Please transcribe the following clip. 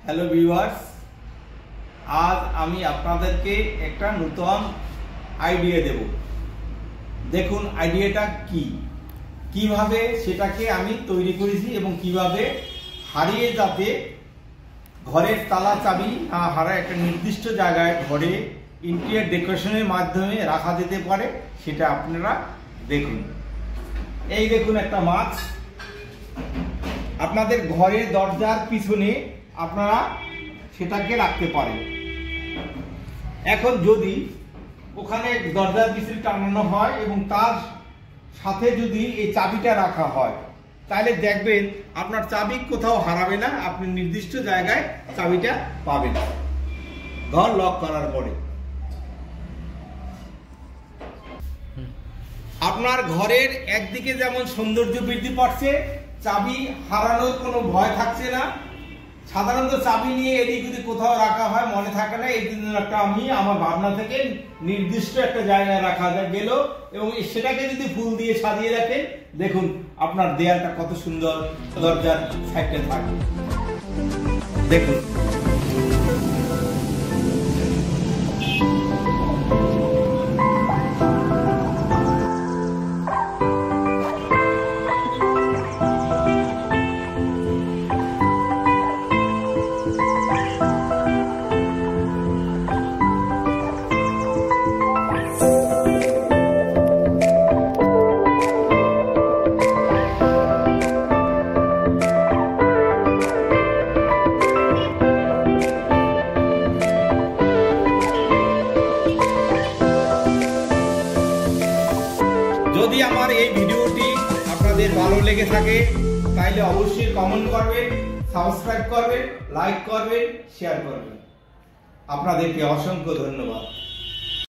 Hello viewers, আজ আমি আপনাদেরকে একটা নতুন আইডিয়া দেব। দেখুন আইডিয়াটা কিভাবে সেটাকে আমি তৈরি করেছি এবং কিভাবে হারিয়ে যাতে ঘরের তালা চাবি না হারায় একটা নির্দিষ্ট জায়গায় ঘরে ইন্টেরিয়র ডেকোরেশনের মাধ্যমে রাখা যেতে পারে, সেটা আপনারা দেখুন। এই দেখুন একটা মাছ, আপনাদের ঘরের দরজার পিছনে আপনারা সেটাকে রাখতে পারেন। এখন যদি ওখানে দরজার পিছনে টানানো হয় এবং তার সাথে যদি এই চাবিটা রাখা হয়, তাহলে দেখবেন আপনার চাবি কোথাও হারাবে না, আপনি নির্দিষ্ট জায়গায় চাবিটা পাবেন ঘর লক করার পরে। আপনার ঘরের একদিকে যেমন সৌন্দর্য বৃদ্ধি পাচ্ছে, চাবি হারানোর কোনো ভয় থাকছে না। সাধারণত চাবি নিয়ে এদিক যদি কোথাও রাখা হয় মনে থাকে না, এই জন্য একটা আমি আমার ভাবনা থেকে নির্দিষ্ট একটা জায়গায় রাখা গেল এবং সেটাকে যদি ফুল দিয়ে সাজিয়ে রাখেন, দেখুন আপনার দেয়ালটা কত সুন্দর দরজার সাইডে থাকে। দেখুন যদি আমার এই ভিডিওটি আপনাদের ভালো লেগে থাকে তাহলে অবশ্যই কমেন্ট করবেন, সাবস্ক্রাইব করবেন, লাইক করবেন, শেয়ার করবেন। আপনাদেরকে অসংখ্য ধন্যবাদ।